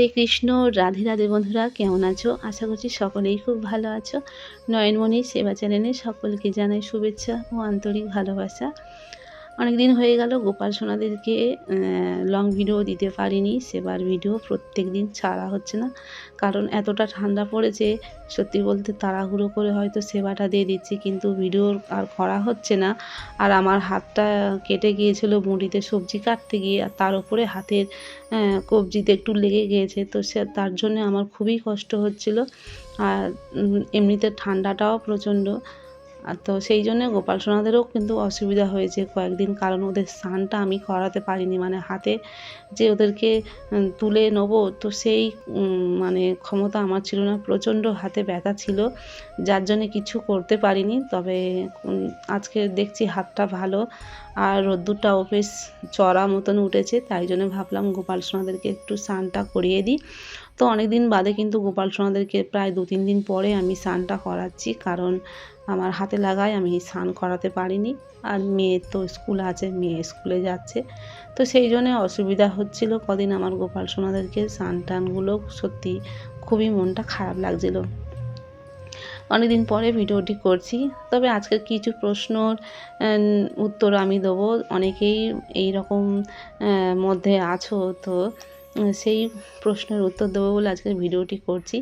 হরে কৃষ্ণ, রাধে রাধে বন্ধুরা, কেমন আছো? আশা করছি সকলেই খুব ভালো আছো। নয়নমণি সেবা চ্যানেলে সকলকে জানাই শুভেচ্ছা ও আন্তরিক ভালোবাসা। অনেক দিন হয়ে গেল গোপাল সোনাদেরকে লং ভিডিও দিতে পারিনি। সেবার ভিডিও প্রত্যেক দিন ছাড়া হচ্ছে না, কারণ এতটা ঠান্ডা পড়েছে। সত্যি বলতে তাড়াহুড়ো করে হয়তো সেবাটা দিয়ে দিচ্ছি, কিন্তু ভিডিও আর করা হচ্ছে না। আর আমার হাতটা কেটে গিয়েছিল মুড়িতে সবজি কাটতে গিয়ে, আর তার উপরে হাতের কবজিতে একটু লেগে গিয়েছে, তো তার জন্য আমার খুবই কষ্ট হচ্ছিল। আর এমনিতে ঠান্ডাটাও প্রচণ্ড। আর তো সেই জন্যে গোপাল সোনাদেরও কিন্তু অসুবিধা হয়েছে কয়েকদিন, কারণ ওদের স্নানটা আমি করাতে পারিনি। মানে হাতে যে ওদেরকে তুলে নেবো, তো সেই মানে ক্ষমতা আমার ছিল না। প্রচণ্ড হাতে ব্যথা ছিল, যার জন্যে কিছু করতে পারিনি। তবে আজকে দেখছি হাতটা ভালো, আর রোদ্দুরটাও বেশ চড়া মতন উঠেছে, তাই জন্য ভাবলাম গোপাল সোনাদেরকে একটু স্নানটা করিয়ে দিই। তো অনেক দিন বাদে কিন্তু গোপাল সোনাদেরকে প্রায় 2-3 দিন পরে আমি স্নানটা করাচ্ছি, কারণ আমার হাতে লাগায় আমি স্নান করাতে পারিনি। আর মেয়ের তো স্কুল আছে, মেয়ে স্কুলে যাচ্ছে, তো সেই জন্যে অসুবিধা হচ্ছিল কদিন আমার গোপাল সোনাদেরকে স্নান টানগুলো। সত্যি খুবই মনটা খারাপ লাগছিল। অনেকদিন পরে ভিডিওটি করছি, তবে আজকের কিছু প্রশ্নর উত্তর আমি দেবো। অনেকেই এই রকম মধ্যে আছো, তো সেই প্রশ্নের উত্তর দেবো বলে আজকের ভিডিওটি করছি।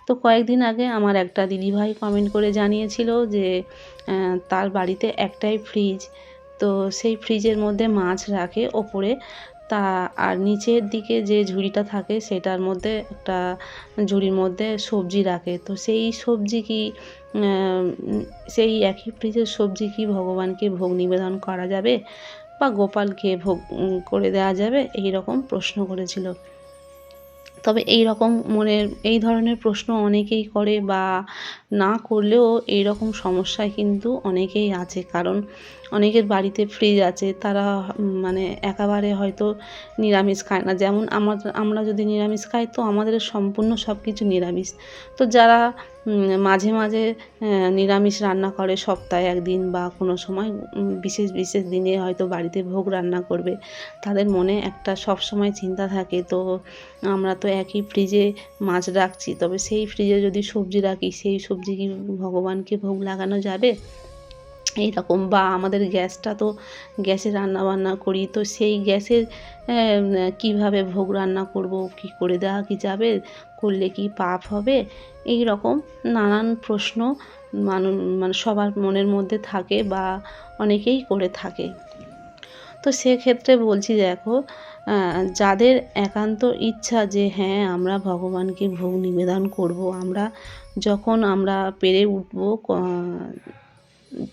তো কয়েকদিন আগে আমার একটা দিদিভাই কমেন্ট করে জানিয়েছিল যে তার বাড়িতে একটাই ফ্রিজ, তো সেই ফ্রিজের মধ্যে মাছ রাখে ওপরে, তা আর নিচের দিকে যে ঝুড়িটা থাকে সেটার মধ্যে একটা ঝুড়ির মধ্যে সবজি রাখে। তো সেই সবজি কি সেই একই ফ্রিজের সবজি কি ভগবানকে ভোগ নিবেদন করা যাবে, বা গোপালকে ভোগ করে দেওয়া যাবে, এই রকম প্রশ্ন করেছিল। তবে এই রকম মনের এই ধরনের প্রশ্ন অনেকেই করে, বা না করলেও এই রকম সমস্যায় কিন্তু অনেকেই আছে। কারণ অনেকের বাড়িতে ফ্রিজ আছে, তারা মানে একেবারে হয়তো নিরামিষ খায় না। যেমন আমরা যদি নিরামিষ খাই, তো আমাদের সম্পূর্ণ সব কিছু নিরামিষ। তো যারা মাঝে মাঝে নিরামিষ রান্না করে সপ্তাহে একদিন, বা কোনো সময় বিশেষ বিশেষ দিনে হয়তো বাড়িতে ভোগ রান্না করবে, তাদের মনে একটা সব সময় চিন্তা থাকে, তো আমরা তো একই ফ্রিজে মাছ রাখছি, তবে সেই ফ্রিজে যদি সবজি রাখি, সেই সবজি কি ভগবানকে ভোগ লাগানো যাবে, এইরকম। বা আমাদের গ্যাসটা তো গ্যাসে রান্না বান্না করি, তো সেই গ্যাসের কীভাবে ভোগ রান্না করব, কি করে দেওয়া কি যাবে, করলে কি পাপ হবে, এই রকম নানান প্রশ্ন মানে সবার মনের মধ্যে থাকে, বা অনেকেই করে থাকে। তো সেক্ষেত্রে বলছি, দেখো, যাদের একান্ত ইচ্ছা যে হ্যাঁ আমরা ভগবানকে ভোগ নিবেদন করব, আমরা পেরে উঠব,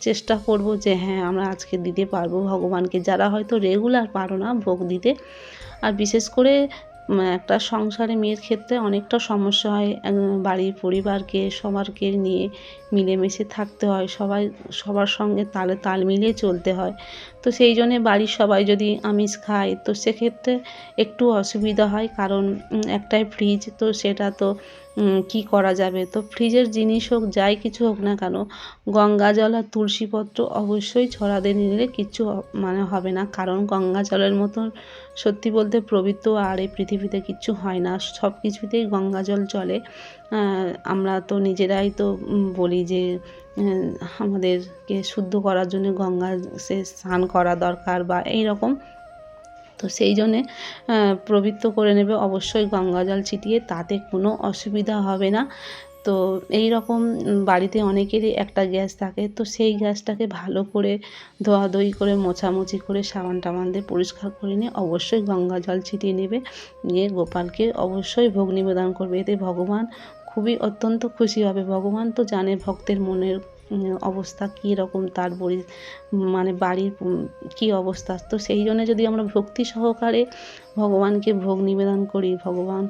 চেষ্টা করব যে হ্যাঁ আমরা আজকে দিতে পারবো ভগবানকে। যারা হয়তো রেগুলার পারো না ভোগ দিতে, আর বিশেষ করে একটা সংসারে মেয়ের ক্ষেত্রে অনেকটা সমস্যা হয়। বাড়ির পরিবারকে সবারকে নিয়ে মিলেমিশে থাকতে হয়, সবার সঙ্গে তালে তাল মিলিয়ে চলতে হয়। তো সেই জন্যে বাড়ির সবাই যদি আমিষ খায়, তো সেক্ষেত্রে একটু অসুবিধা হয়, কারণ একটাই ফ্রিজ, তো সেটা তো কী করা যাবে। তো ফ্রিজের জিনিস হোক, যাই কিছু হোক না কেন, গঙ্গা জল আর তুলসীপত্র অবশ্যই ছড়াতে নিলে কিচ্ছু মানে হবে না, কারণ গঙ্গা জলের মতন সত্যি বলতে পবিত্র আর এই পৃথিবীতে কিচ্ছু হয় না। সব কিছুতেই গঙ্গা জল চলে। আমরা তো নিজেরাই তো বলি যে আমাদেরকে শুদ্ধ করার জন্য গঙ্গা স্নান করা দরকার, বা এই রকম। তো সেই জন্যে পবিত্র করে নেবে অবশ্যই গঙ্গা জল ছিটিয়ে, তাতে কোনো অসুবিধা হবে না। তো এই রকম বাড়িতে অনেকেরই একটা গ্যাস থাকে, তো সেই গ্যাসটাকে ভালো করে ধোয়াধুয়ি করে মোছামুছি করে সাবান টাবান দিয়ে পরিষ্কার করে নিয়ে অবশ্যই গঙ্গা জল ছিটিয়ে নেবে, নিয়ে গোপালকে অবশ্যই ভোগ নিবেদন করবে। এতে ভগবান খুবই অত্যন্ত খুশি হবে। ভগবান তো জানে ভক্তের মনের অবস্থা কী রকম, তার মানে বাড়ির কী অবস্থা। তো সেই জন্য যদি আমরা ভক্তি সহকারে ভগবানকে ভোগ নিবেদন করি, ভগবান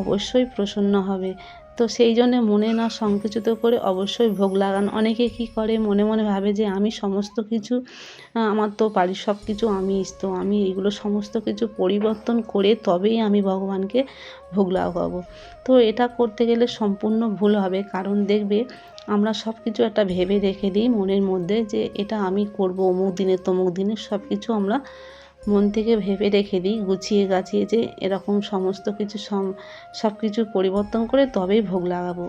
অবশ্যই প্রসন্ন হবে। তো সেই জন্যে মনে না সংকুচিত করে অবশ্যই ভোগ লাগান। অনেকে কী করে, মনে মনে ভাবে যে আমি সমস্ত কিছু আমার তো বাড়ির সব কিছু আমিষ, তো আমি এগুলো সমস্ত কিছু পরিবর্তন করে তবেই আমি ভগবানকে ভোগ লাগাবো। তো এটা করতে গেলে সম্পূর্ণ ভুল হবে, কারণ দেখবে আমরা সব কিছু একটা ভেবে রেখে দিই মনের মধ্যে যে এটা আমি করব, অমুক দিনে তমুক দিনে সব কিছু আমরা মন থেকে ভেবে রেখে দিই গুছিয়ে গাছিয়ে যে এরকম সমস্ত কিছু সব কিছু পরিবর্তন করে তবেই ভোগ লাগাবো।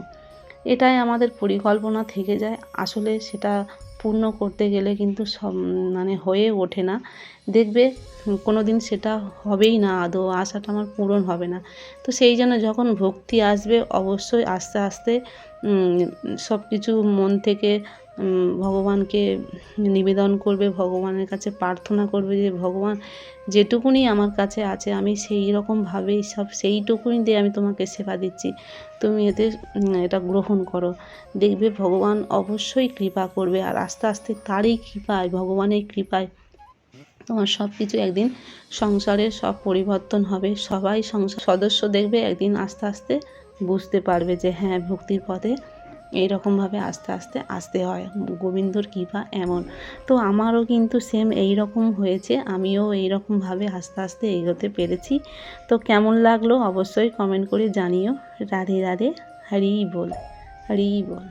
এটাই আমাদের পরিকল্পনা থেকে যায়, আসলে সেটা পূর্ণ করতে গেলে কিন্তু মানে হয়ে ওঠে না। দেখবে কোনো দিন সেটা হবেই না, আদৌ আশাটা আমার পূরণ হবে না। তো সেই জন্য যখন ভক্তি আসবে অবশ্যই আস্তে আস্তে সব কিছু মন থেকে ভগবানকে নিবেদন করবে, ভগবানের কাছে প্রার্থনা করবে যে ভগবান যেটুকুনি আমার কাছে আছে আমি সেই রকমভাবেই সেইটুকুনি দিয়ে আমি তোমাকে সেবা দিচ্ছি, তুমি এটা গ্রহণ করো। দেখবে ভগবান অবশ্যই কৃপা করবে, আর আস্তে আস্তে তারই কৃপায়, ভগবানের কৃপায় তোমার সব কিছু একদিন সংসারের সব পরিবর্তন হবে। সবাই সংসার সদস্য দেখবে একদিন আস্তে আস্তে বুঝতে পারবে যে হ্যাঁ, ভক্তির পথে এইরকমভাবে আস্তে আস্তে আসতে হয়, গোবিন্দর কৃপা এমন। তো আমারও কিন্তু সেম এই রকম হয়েছে, আমিও এইরকমভাবে আস্তে আস্তে এগোতে পেরেছি। তো কেমন লাগলো অবশ্যই কমেন্ট করে জানিও। রাধে রাধে, হরি বল, হরি বল।